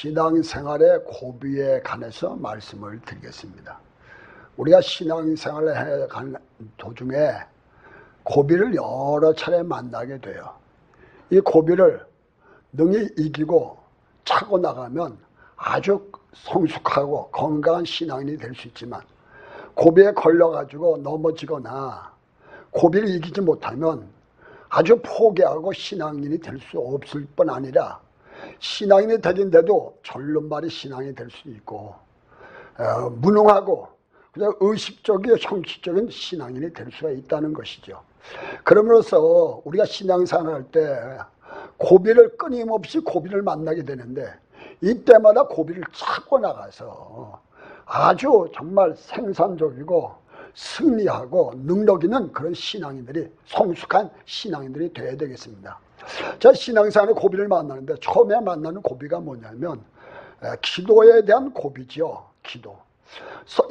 신앙생활의 고비에 관해서 말씀을 드리겠습니다. 우리가 신앙생활을 해가는 도중에 고비를 여러 차례 만나게 돼요. 이 고비를 능히 이기고 차고 나가면 아주 성숙하고 건강한 신앙인이 될 수 있지만, 고비에 걸려가지고 넘어지거나 고비를 이기지 못하면 아주 포기하고 신앙인이 될 수 없을 뿐 아니라 신앙인이 되긴데도 절름발이 신앙이 될 수 있고, 무능하고 그냥 의식적이고 형식적인 신앙인이 될 수가 있다는 것이죠. 그러므로서 우리가 신앙생활 할 때 고비를 끊임없이 고비를 만나게 되는데, 이때마다 고비를 차고 나가서 아주 정말 생산적이고 승리하고 능력 있는 그런 신앙인들이, 성숙한 신앙인들이 되어야 되겠습니다. 자, 신앙생활의 고비를 만나는데 처음에 만나는 고비가 뭐냐면 기도에 대한 고비죠. 기도.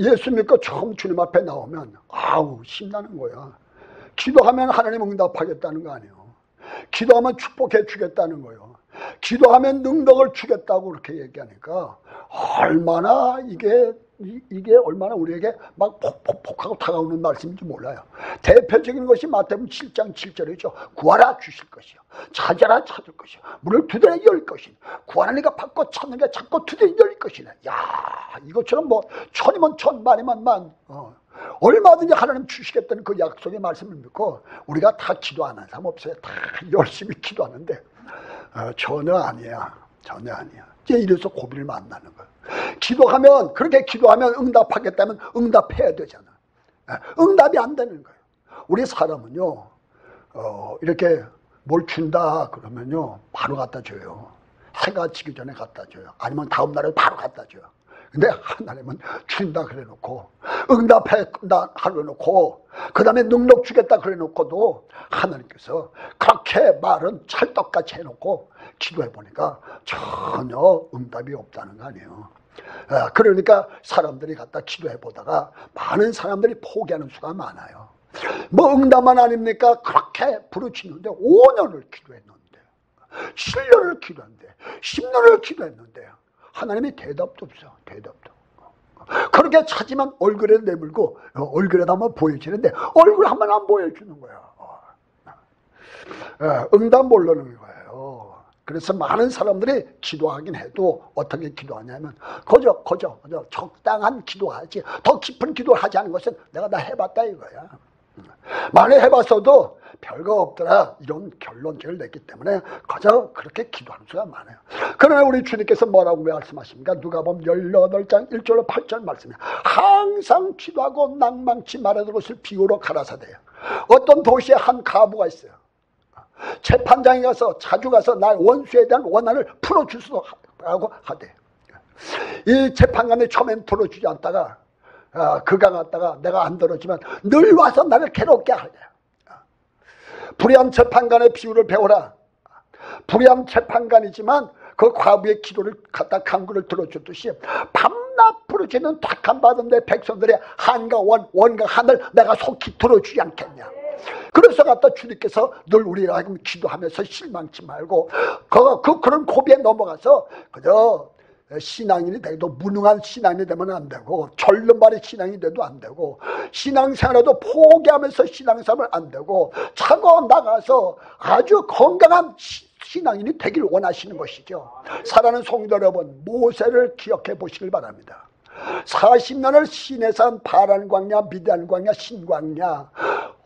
예수 믿고 처음 주님 앞에 나오면 아우 신나는 거야. 기도하면 하나님 응답하겠다는 거 아니에요. 기도하면 축복해 주겠다는 거예요. 기도하면 능력을 주겠다고 그렇게 얘기하니까 얼마나 이게 얼마나 우리에게 막 폭폭폭하고 다가오는 말씀인지 몰라요. 대표적인 것이 마태복음 7장 7절이죠. 구하라 주실 것이요, 찾아라 찾을 것이요, 문을 두드려 열 것이요, 구하니까 받고 찾는가 찾고 두드려 열 것이네. 야, 이것처럼 뭐 천이면 천, 만이면 만, 얼마든지 하나님 주시겠다는 그 약속의 말씀을 믿고 우리가 다 기도하는 사람 없어요. 다 열심히 기도하는데 전혀 아니야. 전혀 아니야. 이제 이래서 고비를 만나는 거예요. 기도하면, 그렇게 기도하면 응답하겠다면 응답해야 되잖아. 응답이 안 되는 거예요. 우리 사람은요, 이렇게 뭘 준다 그러면요, 바로 갖다 줘요. 해가 지기 전에 갖다 줘요. 아니면 다음 날에 바로 갖다 줘요. 근데 하나님은 준다 그래 놓고, 응답한다 그래 놓고, 그 다음에 능력 주겠다 그래 놓고도 하나님께서 그렇게 말은 찰떡같이 해놓고 기도해 보니까 전혀 응답이 없다는 거 아니에요. 그러니까 사람들이 갖다 기도해 보다가 많은 사람들이 포기하는 수가 많아요. 뭐 응답만 아닙니까? 그렇게 부르짖는데 5년을 기도했는데, 7년을 기도했는데, 10년을 기도했는데 하나님이 대답도 없어. 대답도. 그렇게 찾으면 얼굴에 내밀고 얼굴에다 한번 보여주는데 얼굴 한번 안 보여주는 거야. 응답 모르는 거예요. 그래서 많은 사람들이 기도하긴 해도 어떻게 기도하냐면 거저 적당한 기도하지, 더 깊은 기도를 하지 않은 것은 내가 다 해봤다 이거야. 만약 해봤어도 별거 없더라 이런 결론을 냈기 때문에 거저 그렇게 기도하는 수가 많아요. 그러나 우리 주님께서 뭐라고 말씀하십니까? 누가복음 18장 1절로 8절 말씀이에요. 항상 기도하고 낭망치 말하는 것을 비유로 가라사대요. 어떤 도시에 한 가부가 있어요. 재판장에 가서 자주 가서 나의 원수에 대한 원한을 풀어주소서 하고 하대. 이 재판관이 처음엔 들어주지 않다가 그가 갔다가 내가 안 들어주면 늘 와서 나를 괴롭게 하래. 불의한 재판관의 비유를 배워라. 불의한 재판관이지만 그 과부의 기도를 갖다 간구를 들어줬듯이 밤낮 부르짖는 택함 받은 내 백성들의 한과 원과 한을 내가 속히 들어주지 않겠냐. 그래서 갖다 주님께서 늘 우리가 기도하면서 실망치 말고 그런 고비에 넘어가서 그저 신앙인이 되도 무능한 신앙인이 되면 안 되고, 절름발이 신앙이 돼도 안 되고, 신앙생활에도 포기하면서 신앙생활을 안 되고, 차고 나가서 아주 건강한 신앙인이 되길 원하시는 것이죠. 사랑하는 성도 여러분, 모세를 기억해 보시길 바랍니다. 40년을 시내산 바란 광야, 미디안 광야, 신광야,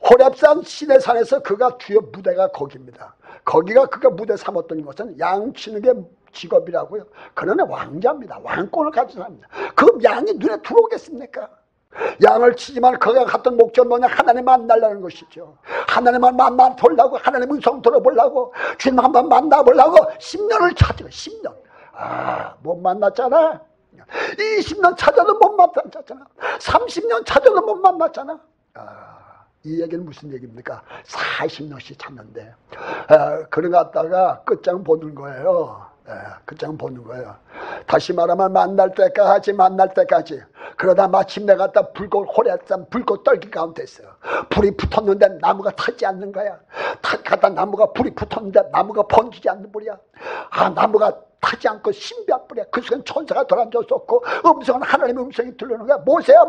호렙산 시내산에서 그가 주요 무대가 거기입니다. 거기가 그가 무대 삼았던 것은 양 치는 게 직업이라고요. 그러나 왕자입니다. 왕권을 가진 사람입니다. 그 양이 눈에 들어오겠습니까? 양을 치지만 그가 갔던 목적은 뭐냐? 하나님 만나려는 것이죠. 하나님만 만나보려고, 하나님 음성 들어보려고, 주님 한번 만나보려고 10년을 찾아요. 10년. 못 만났잖아. 20년 찾아도 못 만났잖아. 30년 찾아도 못 만났잖아. 이 얘기는 무슨 얘기입니까? 40년씩 찾는데 그래 갔다가 끝장 보는 거예요. 끝장 보는 거예요. 다시 말하면 만날 때까지. 그러다 마침내 갔다 불꽃 호래산 불꽃 떨기 가운데 있어요. 불이 붙었는데 나무가 타지 않는 거야. 갖다 나무가 불이 붙었는데 나무가 번지지 않는 불이야. 나무가 타지 않고 신비한 불이야. 그 순간 천사가 돌아앉았었고 음성은 하나님의 음성이 들리는 거야. 모세야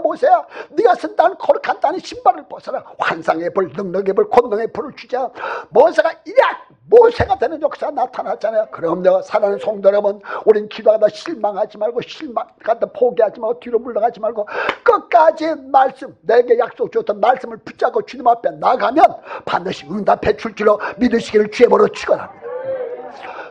네가 쓴다는 거룩한 땅의 신발을 벗어라. 환상의 불, 능력의 불, 권능의 불을 주자. 모세가 되는 역사가 나타났잖아요. 그럼 내가 사랑하는 성도 여러분, 우린 기도하다 실망하지 말고 실망하다 포기하지 말고 뒤로 물러가지 말고 끝까지 말씀, 내게 약속 줬던 말씀을 붙잡고 주님 앞에 나가면 반드시 응답해 줄 줄로 믿으시기를 주의 이름으로 축원합니다.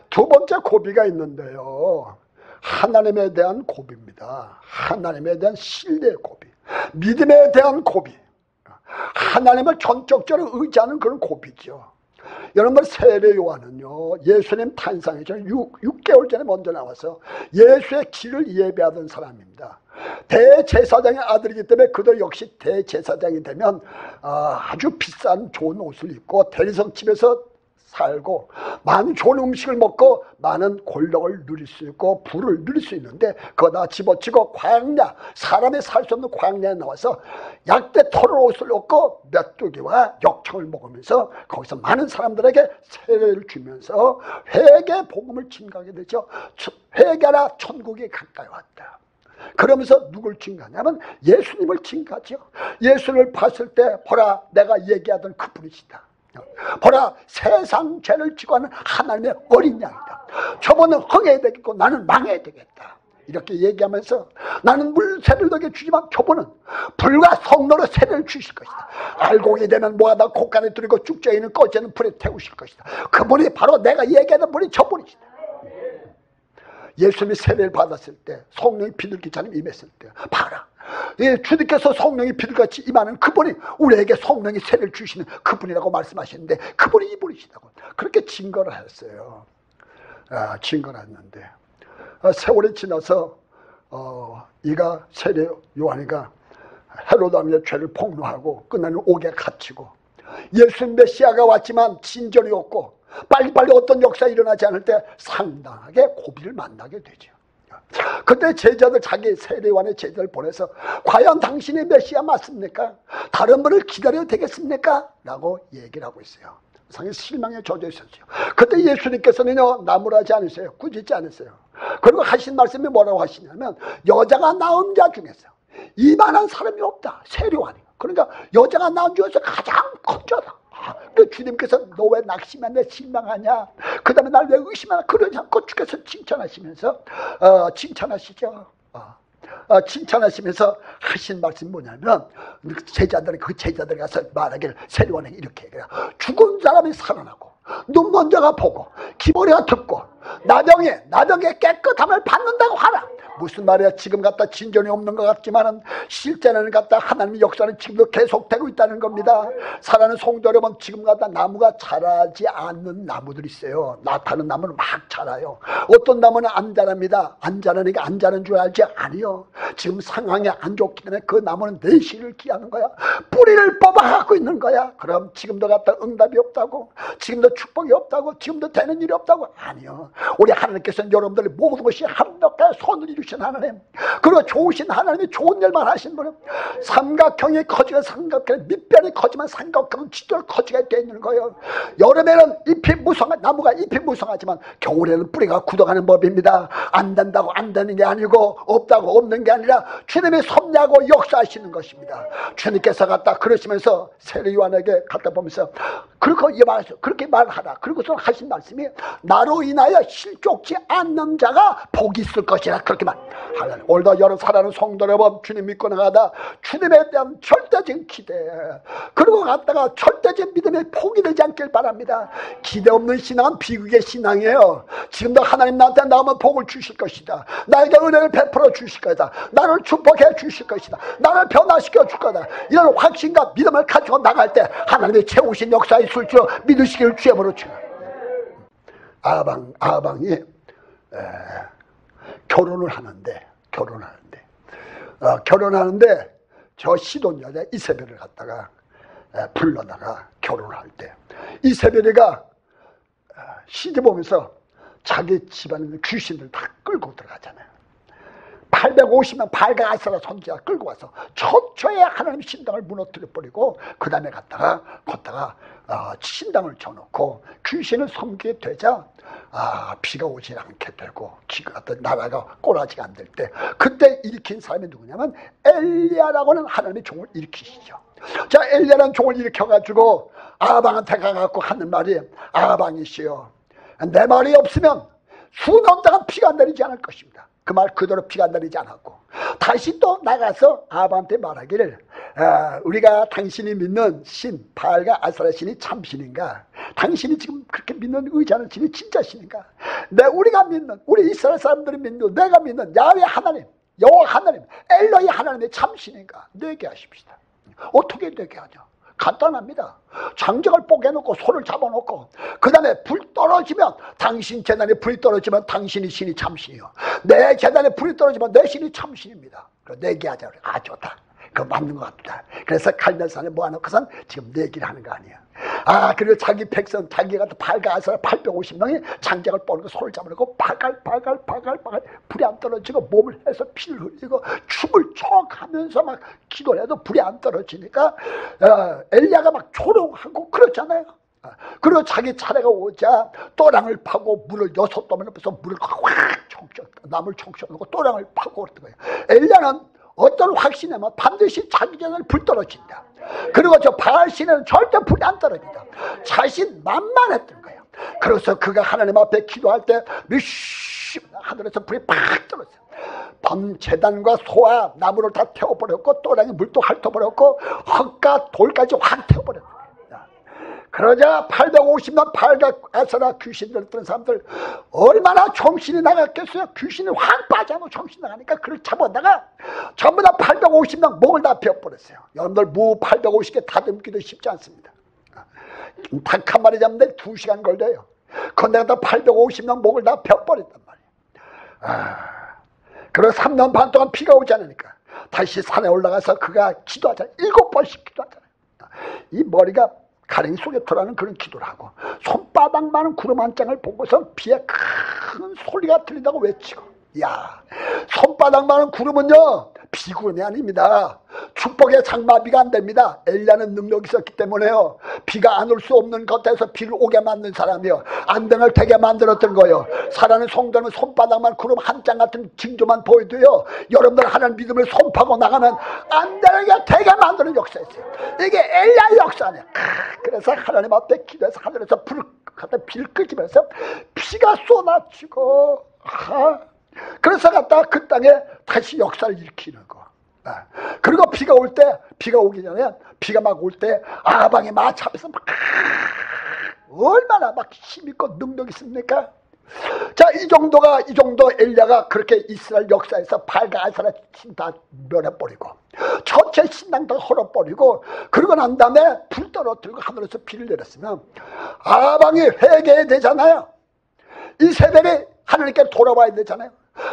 두 번째 고비가 있는데요, 하나님에 대한 고비입니다. 하나님에 대한 신뢰의 고비, 믿음에 대한 고비, 하나님을 전적적으로 의지하는 그런 고비죠. 여러분, 세례 요한은요, 예수님 탄생이 전에 6개월 전에 먼저 나와서 예수의 길을 예배하던 사람입니다. 대제사장의 아들이기 때문에 그도 역시 대제사장이 되면 아주 비싼 좋은 옷을 입고 대리석 집에서 살고 많은 좋은 음식을 먹고 많은 권력을 누릴 수 있고 부를 누릴 수 있는데, 그거 다 집어치고 광야, 사람이 살 수 없는 광야에 나와서 약대 털을 옷을 입고 메뚜기와 역청을 먹으면서 거기서 많은 사람들에게 세례를 주면서 회개 복음을 증가하게 되죠. 회개라, 천국이 가까이 왔다. 그러면서 누굴 증가하냐면 예수님을 증가하죠. 예수를 봤을 때 보라, 내가 얘기하던 그분이시다. 보라, 세상 죄를 지고 하는 하나님의 어린 양이다. 저분은 흥해야 되겠고 나는 망해야 되겠다. 이렇게 얘기하면서 나는 물 세를 너에게 주지만 저분은 불과 성로로 세를 주실 것이다. 알곡이 되면 뭐하다 콧간에 들이고 쭉저이는 꺼지는 불에 태우실 것이다. 그분이 바로 내가 얘기하는 분이 저분이시다. 예수님이 세례를 받았을 때, 성령이 비둘기처럼 임했을 때, 봐라, 주님께서 성령이 비둘기같이 임하는 그분이 우리에게 성령이 세례를 주시는 그분이라고 말씀하시는데 그분이 이분이시다고 그렇게 증거를 했어요. 증거를 했는데 세월이 지나서 이가 세례 요한이가 헤로드 왕의 죄를 폭로하고 끝나는 옥에 갇히고, 예수님 메시아가 왔지만 진전이 없고 빨리빨리 어떤 역사가 일어나지 않을 때 상당하게 고비를 만나게 되죠. 그때 제자들, 자기 세례요한의 제자를 보내서 과연 당신이 메시아 맞습니까? 다른 분을 기다려도 되겠습니까? 라고 얘기를 하고 있어요. 상당히 실망에 젖어 있었죠. 그때 예수님께서는요, 나무라지 않으세요. 꾸짖지 않으세요. 그리고 하신 말씀이 뭐라고 하시냐면, 여자가 낳은 자 중에서 이만한 사람이 없다. 세례요한이. 그러니까 여자가 낳은 중에서 가장 큰 자다. 그 주님께서 너 왜 낙심하냐, 실망하냐, 그 다음에 날 왜 의심하냐, 그러지 않고 주께서 칭찬하시면서 칭찬하시죠. 칭찬하시면서 하신 말씀이 뭐냐면, 그 제자들이 가서 말하기를, 세례요한에게 이렇게 얘기해요. 죽은 사람이 살아나고 눈 먼저가 보고 귀머리가 듣고 나병의 깨끗함을 받는다고 하라. 무슨 말이야? 지금 갖다 진전이 없는 것 같지만은 실제는 갖다 하나님의 역사는 지금도 계속되고 있다는 겁니다. 사랑하는 성도 여러분, 지금 갖다 나무가 자라지 않는 나무들이 있어요. 나타는 나무는 막 자라요. 어떤 나무는 안 자랍니다. 안 자라니까 안 자라는 줄 알지? 아니요. 지금 상황이 안 좋기 때문에 그 나무는 내실을 기하는 거야. 뿌리를 뽑아갖고 있는 거야. 그럼 지금도 갖다 응답이 없다고, 지금도 축복이 없다고, 지금도 되는 일이 없다고? 아니요. 우리 하나님께서는 여러분들의 모든 것이 합력하여 손을 이루신 하나님, 그리고 좋으신 하나님이 좋은 일만 하신 분은 삼각형이 커지면 삼각형, 밑변이 커지면 삼각형은 지도를 커지게 되어 있는 거예요. 여름에는 잎이 무성한, 나무가 잎이 무성하지만 겨울에는 뿌리가 굳어가는 법입니다. 안 된다고 안 되는 게 아니고 없다고 없는 게 아니라 주님이 섭리하고 역사하시는 것입니다. 주님께서 갖다 그러시면서 세례 요한에게 갖다 보면서 그렇게 말하라. 그리고서 하신 말씀이, 나로 인하여 실족지 않는 자가 복이 있을 것이라. 그렇게 말. 오늘도 여러 사랑하는 성도 여러분, 주님 믿고 나가다 주님에 대한 절대적인 기대, 그리고 갔다가 절대적인 믿음에 포기되지 않길 바랍니다. 기대 없는 신앙은 비극의 신앙이에요. 지금도 하나님 나한테 나오면 복을 주실 것이다. 나에게 은혜를 베풀어 주실 것이다. 나를 축복해 주실 것이다. 나를 변화시켜 줄 거다. 이런 확신과 믿음을 가지고 나갈 때 하나님의 채우신 역사에 있을 줄 믿으시기를 주의 이름으로 축원합니다. 아방이 결혼하는데 저 시돈 여자 이세벨을 갖다가 불러다가 결혼을 할 때, 이세벨이가 시집 오면서 자기 집안에 있는 귀신들 다 끌고 들어가잖아요. 850명 발가 아사라 선지자 끌고 와서 처초에 하나님 신당을 무너뜨려 버리고 그 다음에 걷다가 신당을 쳐놓고 귀신을 섬기게 되자 비가 오지 않게 되고 나라가 꼬라지가 안 될 때 그때 일으킨 사람이 누구냐면 엘리야라고는 하나님의 종을 일으키시죠. 자, 엘리야라는 종을 일으켜가지고 아방한테 가갖고 하는 말이 아방이시여 내 말이 없으면 수년 동안 비가 내리지 않을 것입니다. 그 말 그대로 비가 내리지 않았고 다시 또 나가서 아방한테 말하기를 우리가 당신이 믿는 신 바알과 아세라 신이 참신인가? 당신이 지금 그렇게 믿는 의지하는 신이 진짜 신인가? 우리가 믿는 우리 이스라엘 사람들이 믿는 내가 믿는 야훼 하나님 여호와 하나님 엘로히 하나님의 참신인가? 내게 하십시다. 어떻게 되게 하죠? 간단합니다. 장작을 뽀개놓고 소를 잡아놓고 그 다음에 불 떨어지면 당신 재단에 불이 떨어지면 당신이 신이 참신이요 내 재단에 불이 떨어지면 내 신이 참신입니다. 내게 하자. 좋다. 그거 맞는 것 같다. 그래서 갈멜산에 모아놓고선 지금 내기를 하는 거 아니야. 그리고 자기 백성 자기가 발가 아사라 850명이 장작을 뽀는 거 소를 잡아놓고 바갈 불이 안 떨어지고 몸을 해서 피를 흘리고 춤을 춰가면서 막 기도를 해도 불이 안 떨어지니까 엘리야가 막 조롱하고 그렇잖아요. 그리고 자기 차례가 오자 또랑을 파고 물을 6도면 옆에서 물을 확 청셔 나물 청셔놓고 또랑을 파고 그랬던 거예요. 엘리야는 어떤 확신이냐면 반드시 자기 전에 불 떨어진다. 그리고 저 바알 신에는 절대 불이 안 떨어진다. 자신 만만했던 거예요. 그래서 그가 하나님 앞에 기도할 때 하늘에서 불이 팍 떨어졌어요. 밤 제단과 소와 나무를 다 태워버렸고 또랑이 물도 핥아버렸고 흙과 돌까지 확 태워버렸어요. 그러자 850만 발가 아사라 귀신 들었던 사람들 얼마나 정신이 나갔겠어요. 귀신이 확 빠져서 정신 나가니까 그를 잡아다가 전부 다 850명 목을 다 베어버렸어요. 여러분들 무 850개 다듬기도 쉽지 않습니다. 닭 한 마리 잡는데 2시간 걸려요. 그런데 다 850명 목을 다 베어버렸단 말이에요. 그리고 3년 반 동안 비가 오지 않으니까 다시 산에 올라가서 그가 기도하잖아요. 7번씩 기도하잖아요. 이 머리가 가랭이 속에 들어가는 그런 기도를 하고 손바닥만한 구름 한 장을 보고서 비에 큰 소리가 들린다고 외치고 손바닥만한 구름은요 비구름이 아닙니다. 축복의 장마비가 안 됩니다. 엘리야는 능력이 있었기 때문에요. 비가 안 올 수 없는 곳에서 비를 오게 만든 사람이요 안등을 되게 만들었던 거예요. 사랑하는 성도는 손바닥만 구름 한 장 같은 징조만 보여도요 여러분들 하나님 믿음을 손파고 나가면 안되게 되게 만드는 역사였어요. 이게 엘리야의 역사냐. 그래서 하나님 앞에 기도해서 하늘에서 비를 끄집어서 비가 쏟아지고 그래서 갖다가 그 땅에 다시 역사를 일으키는 거. 그리고 비가 오기 전에 비가 막 올 때 아방이 마차 앞에서 막 얼마나 막 힘있고 능력 있습니까? 자, 이 정도 엘리야가 그렇게 이스라엘 역사에서 발가 아사라 신 다 멸해버리고 전체 신당 다 헐어버리고 그러고 난 다음에 불 떨어뜨리고 하늘에서 비를 내렸으면 아방이 회개해야 되잖아요. 이 세대를 하나님께 돌아와야 되잖아요.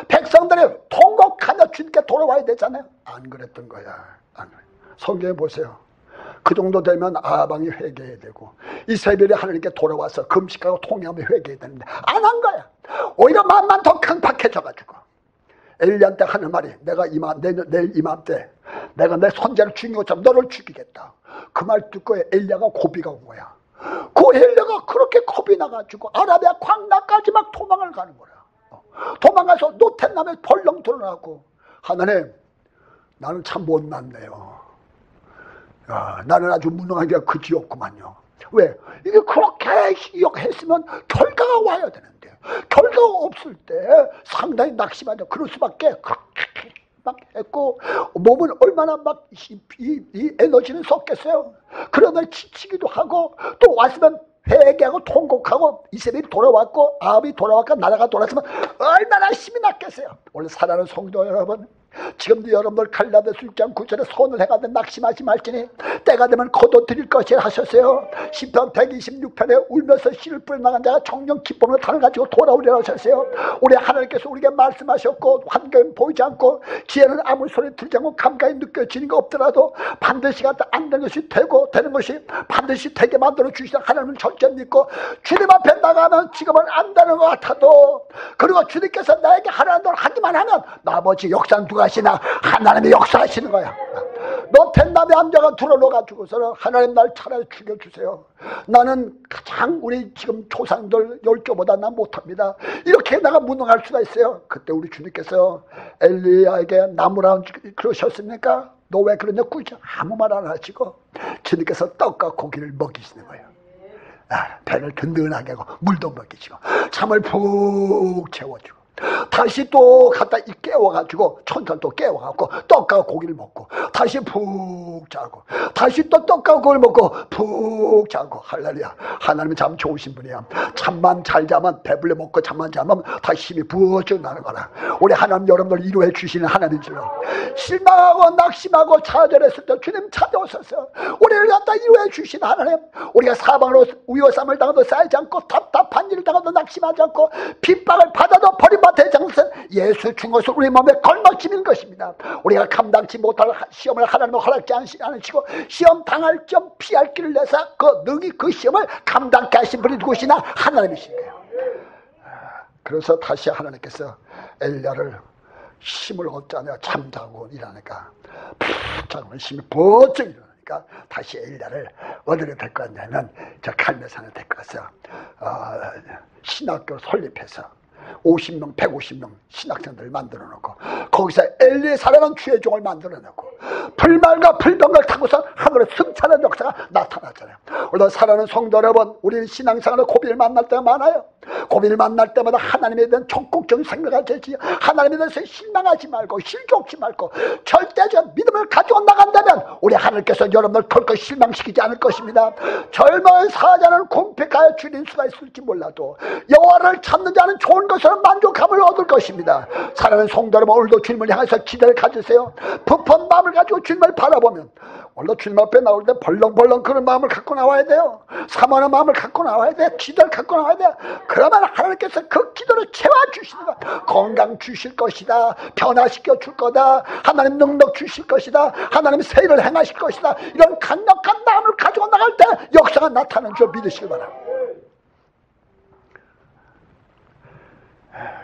백성들이 통곡하며 주님께 돌아와야 되잖아요. 안 그랬던 거야. 성경에 보세요. 그 정도 되면 아방이 회개해야 되고 이세벨이 하나님께 돌아와서 금식하고 통회하며 회개해야 되는데 안 한 거야. 오히려 마음만 더 강팍해져가지고 엘리야한테 하는 말이 내가 내일 이맘때 내가 내 손자를 죽인 것처럼 너를 죽이겠다. 그 말 듣고 엘리야가 고비가 온 거야. 그 엘리야가 그렇게 겁이 나가지고 아라비아 광야까지 막 도망을 가는 거야. 도망가서 노텐남에 벌렁 드러나고 하나님 나는 참 못났네요. 나는 아주 무능하게 그지없구만요. 왜? 이게 그렇게 했으면 결과가 와야 되는데 결과가 없을 때 상당히 낙심하죠. 그럴 수밖에 그렇게 막 했고 몸은 얼마나 막 이 에너지는 썩겠어요. 그러면 지치기도 하고 또 왔으면 회개하고 통곡하고 이세벨이 돌아왔고 아합이 돌아왔고 나라가 돌아왔으면 얼마나 힘이 났겠어요. 원래 사랑하는 성도 여러분 지금도 여러분들 갈라디아서 6장 9절에 손을 해가지고 낙심하지 말지니 때가 되면 거둬들일 것이라 하셨어요. 시편 126편에 울면서 씨를 뿌려나간 자가 정령 기쁨으로 달을 가지고 돌아오리라 하셨어요. 우리 하나님께서 우리에게 말씀하셨고 환경은 보이지 않고 지혜는 아무 소리 들지 않고 감각이 느껴지는 거 없더라도 반드시 안 되는 것이 되고 되는 것이 반드시 되게 만들어 주시는 하나님을 절대 믿고 주님 앞에 나가면 지금은 안 되는 것 같아도 그리고 주님께서 나에게 하라는 대로 하기만 하면 나머지 역사는 누가 하시나? 하나님이 역사하시는 거야. 너 텐담에 앉아가 들어놓아가지고서는 하나님 날 차라리 죽여주세요. 나는 가장 우리 지금 조상들 10조보다 난 못합니다. 이렇게 내가 무능할 수가 있어요. 그때 우리 주님께서 엘리야에게 나무라 그러셨습니까? 너 왜 그러냐? 꾸지 아무 말 안 하시고 주님께서 떡과 고기를 먹이시는 거예요. 배를 든든하게 하고 물도 먹이시고 잠을 푹 채워주고 다시 또 갖다 깨워가지고 천천히 또 깨워갖고 떡과 고기를 먹고 다시 푹 자고 다시 또 떡과 고기를 먹고 푹 자고. 할렐루야. 하나님이 참 좋으신 분이야. 잠만 잘 자면 배불러 먹고 잠만 자면 다시 힘이 부어져 나는 거라. 우리 하나님 여러분들 이루해 주시는 하나님이죠. 실망하고 낙심하고 좌절했을 때 주님 찾아오셨어요. 우리를 갖다 이루해 주시는 하나님. 우리가 사방으로 위협삼을 당해도 쌓이지 않고 답답한 일을 당해도 낙심하지 않고 핍박을 받아도 버림받지 않는 것은 예수 준 것을 우리 몸에 걸머지는 것입니다. 우리가 감당치 못할 시험을 하나님은 허락지 않으시고 시험 당할 점 피할 길을 내서 그 능히 그 시험을 감당케 하신 분이 누구시나? 하나님이신 거예요. 그래서 다시 하나님께서 엘리야를 힘을 얻자며 잠자고 일하니까 푹 자고 힘이 번쩍 일어나니까 다시 엘리야를 어디로 데리고 왔냐면 저 갈멜산에 데리고 가서 신학교 설립해서 50명, 150명 신학생들을 만들어 놓고 거기서 엘리사라는 주의 종을 만들어 놓고 불말과 불병을 타고서 하늘에 승천한 역사가 나타났잖아요. 오늘 사랑하는 성도 여러분, 우리는 신앙생활에 고비를 만날 때가 많아요. 고비를 만날 때마다 하나님에 대한 적극적인 생각을 되지 하나님에 대해서 실망하지 말고 실족지 말고 절대적 믿음을 가지고 나간다면 우리 하나님께서 여러분을 결코 실망시키지 않을 것입니다. 젊은 사자는 궁핍하여 줄인 수가 있을지 몰라도 여호와를 찾는 자는 좋은 것으로 만족함을 얻을 것입니다. 사랑하는 성도 여러분, 오늘도 주님을 향해서 기대를 가지세요. 부푼 마음을 가지고 주님을 바라보면 오늘도 주님 앞에 나올 때 벌렁벌렁 그런 마음을 갖고 나와야 돼요. 사모하는 마음을 갖고 나와야 돼요. 기도를 갖고 나와야 돼요. 그러면 하나님께서 그 기도를 채워주시는 것, 건강 주실 것이다, 변화시켜 줄 거다, 하나님 능력 주실 것이다, 하나님 세일을 행하실 것이다, 이런 강력한 마음을 가지고 나갈 때 역사가 나타나는 줄 믿으시기 바랍니다.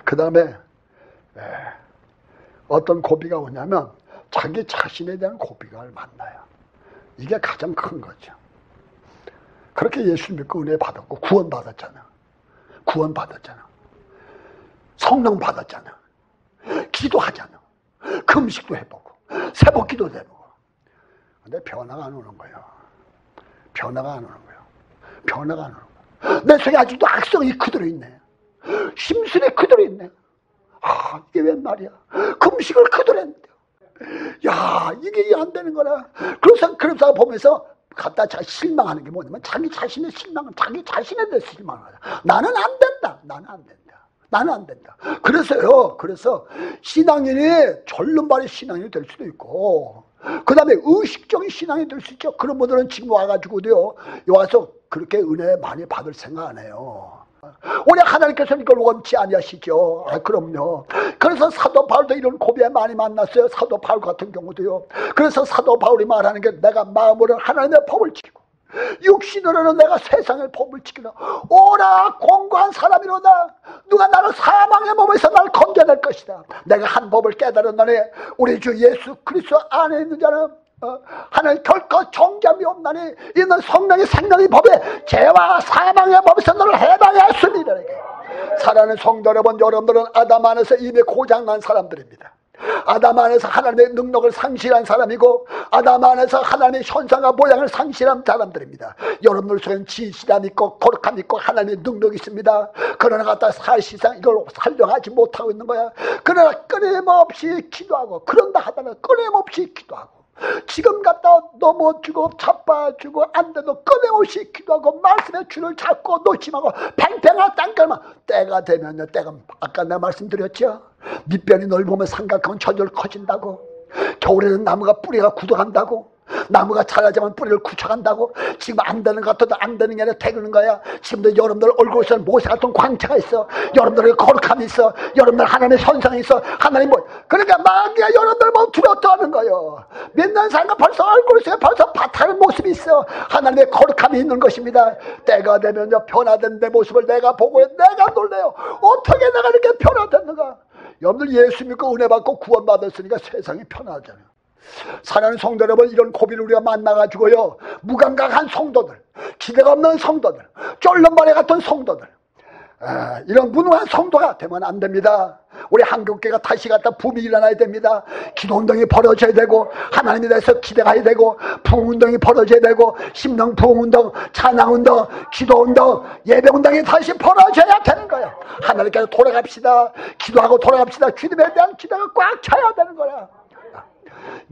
그 다음에 어떤 고비가 오냐면 자기 자신에 대한 고비가 만나요. 이게 가장 큰 거죠. 그렇게 예수 믿고 은혜 받았고 구원 받았잖아. 구원 받았잖아. 성령 받았잖아. 기도하잖아. 금식도 해보고 새벽 기도도 해보고. 근데 변화가 안 오는 거예요. 변화가 안 오는 거예요. 변화가 안 오는 거예요. 내 속에 아직도 악성이 그대로 있네. 심술이 그대로 있네. 아, 이게 웬 말이야. 금식을 그대로 했는데. 야, 이게 안 되는 거라. 그래서 보면서 갖다 실망하는 게 뭐냐면 자기 자신의 실망은 자기 자신에 대해서 실망하다. 나는 안 된다. 나는 안 된다. 나는 안 된다. 그래서 신앙인이 절름발의 신앙이 될 수도 있고 그 다음에 의식적인 신앙이 될 수 있죠. 그런 분들은 지금 와가지고도요. 와서 그렇게 은혜 많이 받을 생각 안 해요. 우리 하나님께서는 이걸 원치 아니하시죠. 그럼요. 그래서 사도 바울도 이런 고비에 많이 만났어요. 사도 바울 같은 경우도요. 그래서 사도 바울이 말하는 게 내가 마음으로는 하나님의 법을 지키고 육신으로는 내가 세상의 법을 지키라. 오라 공고한 사람이로다. 누가 나를 사망의 몸에서 나를 건져낼 것이다. 내가 한 법을 깨달았노니 우리 주 예수 그리스도 안에 있는 자는 하나님 결코 정잠이 없나니 이는 성령의 생명의 법에 죄와 사망의 법에서 너를 해방했습니다. 사랑하는 성도 여러분, 여러분들은 아담 안에서 이미 고장난 사람들입니다. 아담 안에서 하나님의 능력을 상실한 사람이고 아담 안에서 하나님의 현상과 모양을 상실한 사람들입니다. 여러분들 속에는 진실함 있고 거룩함 있고 하나님의 능력이 있습니다. 그러나 갖다 사실상 이걸 활용하지 못하고 있는 거야. 그러나 끊임없이 기도하고 그런다 하다가 끊임없이 기도하고 지금 갖다 넘어지고 자빠지고 안 돼도 끊임없이 기도하고 말씀의 줄을 잡고 놓치고 팽팽한 땅갈만 때가 되면요. 때가 아까 내가 말씀드렸죠. 밑변이 넓으면 삼각하면 저절로 커진다고. 겨울에는 나무가 뿌리가 굳어간다고. 나무가 자라자면 뿌리를 굳혀간다고. 지금 안 되는 것 같아도 안 되는 게 아니라 되는 거야. 지금도 여러분들 얼굴에서 모세 같은 광채가 있어. 여러분들의 거룩함이 있어. 여러분들 하나님의 선상이 있어. 하나님 뭐 그러니까 마귀가 여러분들 보면 두렵다 하는 거예요. 몇 년 살까 벌써 얼굴에서 벌써 바탕한 모습이 있어. 하나님의 거룩함이 있는 것입니다. 때가 되면요 변화된 내 모습을 내가 보고 내가 놀래요. 어떻게 내가 이렇게 변화됐는가. 여러분들 예수 믿고 은혜 받고 구원 받았으니까 세상이 편하잖아요. 사랑하는 성도 여러분, 이런 고비를 우리가 만나가지고요, 무감각한 성도들, 기대가 없는 성도들, 쫄른머리 같은 성도들, 이런 무능한 성도가 되면 안 됩니다. 우리 한국교회가 다시 갖다 붐이 일어나야 됩니다. 기도운동이 벌어져야 되고, 하나님에 대해서 기대가야 되고, 부흥운동이 벌어져야 되고, 심령 부흥운동, 찬양운동, 기도운동, 예배운동이 다시 벌어져야 되는 거예요. 하나님께서 돌아갑시다. 기도하고 돌아갑시다. 주님에 대한 기대가 꽉 차야 되는 거야.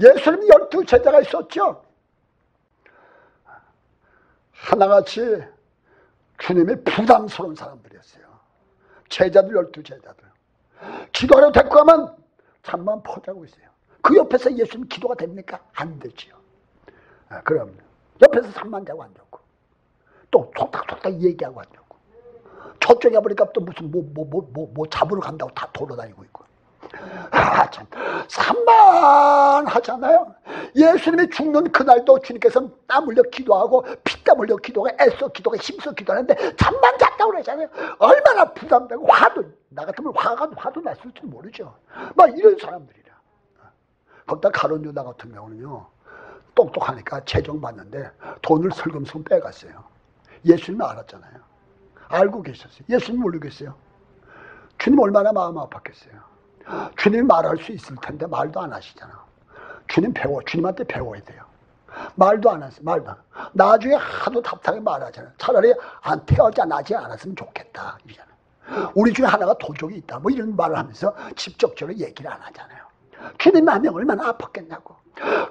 예수님 12 제자가 있었죠. 하나같이 주님이 부담스러운 사람들이었어요. 제자들 12 제자들. 기도하러 데리고 가면 잠만 포자고 있어요. 그 옆에서 예수님 기도가 됩니까? 안 되지요. 그럼 옆에서 잠만 자고 앉았고 또 톡탁톡탁 얘기하고 앉았고 저쪽에 보니까 또 무슨 뭐 잡으러 간다고 다 돌아다니고 있고. 참 산만하잖아요. 예수님이 죽는 그날도 주님께서 땀 흘려 기도하고 피땀 흘려 기도하고 애써 기도하고 힘써 기도하는데 잠만 잤다고 그러잖아요. 얼마나 부담되고 화도 나 같으면 화도 났을지 모르죠. 막 이런 사람들이라. 거기다 가룟 유다 같은 경우는요 똑똑하니까 재정받는데 돈을 슬금슬금 빼갔어요. 예수님 알았잖아요. 알고 계셨어요. 예수님 모르겠어요. 주님 얼마나 마음 아팠겠어요. 주님이 말할 수 있을 텐데 말도 안 하시잖아. 주님한테 배워야 돼요. 말도 안 하세요. 말도 안. 나중에 하도 답답하게 말하잖아요. 차라리 안 태어나지 않았으면 좋겠다 이러잖아요. 우리 중에 하나가 도적이 있다 뭐 이런 말을 하면서 직접적으로 얘기를 안 하잖아요. 주님 마음이 얼마나 아팠겠냐고.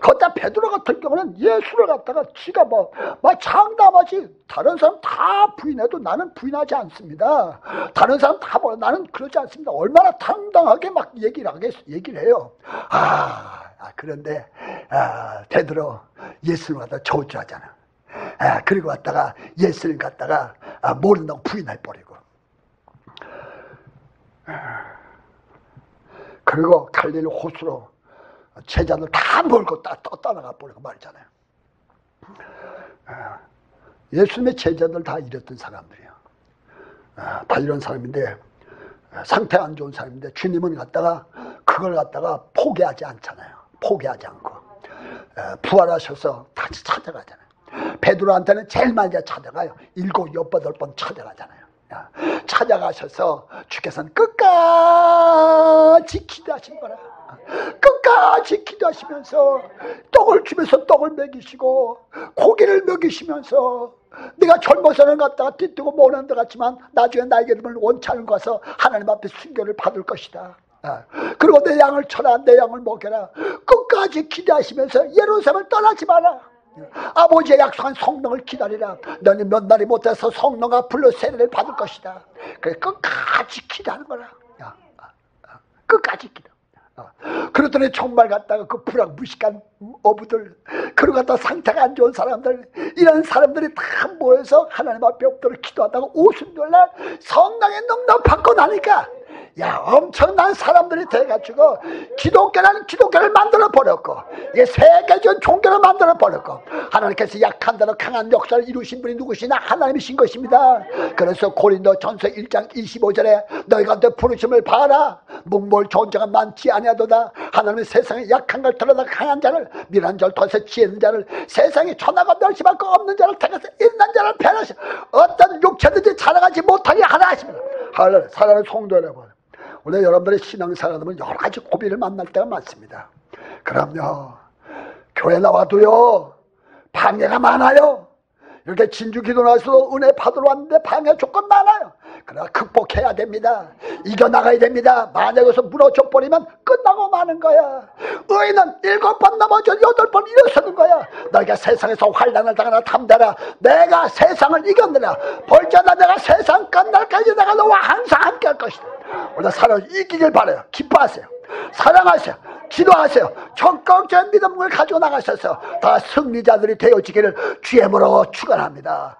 거기다 베드로 같은 경우는 예수를 갖다가 지가 막 장담하지. 다른 사람 다 부인해도 나는 부인하지 않습니다. 다른 사람 다 뭐라 나는 그러지 않습니다. 얼마나 당당하게 막 얘기를 해요. 그런데 베드로 예수를 갖다가 저주하잖아. 그리고 갖다가 예수를 갖다가 모른다고 부인해 버리고. 그리고 갈릴리 호수로 제자들 다 몰고 떠나가 버리고 말잖아요. 예수님의 제자들 다 이랬던 사람들이에요. 다 이런 사람인데 상태 안 좋은 사람인데 주님은 갖다가 그걸 갖다가 포기하지 않잖아요. 포기하지 않고 부활하셔서 다시 찾아가잖아요. 베드로한테는 제일 많이 찾아가요. 7, 8번 찾아가잖아요. 찾아가셔서 주께서는 끝까지 기도하신 거라. 끝까지 기도하시면서 떡을 주면서 떡을 먹이시고 고기를 먹이시면서 네가 젊어서는 갖다가 띠뜨고 모는 것 같지만 나중에 나에게 되면 원치 않은 것서 하나님 앞에 순교를 받을 것이다. 그리고 내 양을 쳐라, 내 양을 먹여라. 끝까지 기도하시면서 예루살렘을 떠나지 마라. 아버지의 약속한 성령을 기다리라. 너는 몇 날이 못해서 성령과 불로 세례를 받을 것이다. 그래 끝까지 기도하는 거라. 끝까지 기도. 그러더니 정말 갖다가 그 불황무식한 어부들, 그러고 갖다 상태가 안 좋은 사람들, 이런 사람들이 다 모여서 하나님 앞에 엎드려 기도하다가 오순절날 성령의 능력 받고 나니까 엄청난 사람들이 돼가지고 기독교라는 기독교를 만들어 버렸고 이게 세계적인 종교를 만들어 버렸고 하나님께서 약한 대로 강한 역사를 이루신 분이 누구시냐? 하나님이신 것입니다. 그래서 고린도전서 1장 25절에 너희가 내 부르심을 봐라. 묵물 좋은 자가 많지 아니하도다. 하나님은 세상에 약한 걸 드러나 강한 자를, 미련한 자를 더해서 지혜 있는 자를, 세상에 천하가 멸시할 거 없는 자를 택해서 있는 자를 배려하시고 어떤 육체든지 자랑하지 못하게 하라 하십니다. 사랑하는 성도 여러분, 원래 여러분들의 신앙생활은 여러 가지 고비를 만날 때가 많습니다. 그럼요, 교회 나와도요 방해가 많아요. 이렇게 진주 기도 나와서 은혜 받으러 왔는데 방해 조건 많아요. 그러나 극복해야 됩니다. 이겨나가야 됩니다. 만약에 여기서 무너져 버리면 끝나고 말 일어나는 거야. 의인은 7번 넘어져 8번 일어서는 거야. 너희가 세상에서 환난을 당하나 담대라. 내가 세상을 이겼느라. 볼지어다 내가 세상 끝날까지 내가 너와 항상 함께 할 것이다. 오늘 사랑을 이기길 바라요. 기뻐하세요. 사랑하세요. 기도하세요. 적극적인 믿음을 가지고 나가셔서 다 승리자들이 되어지기를 주의 이름으로 축원합니다.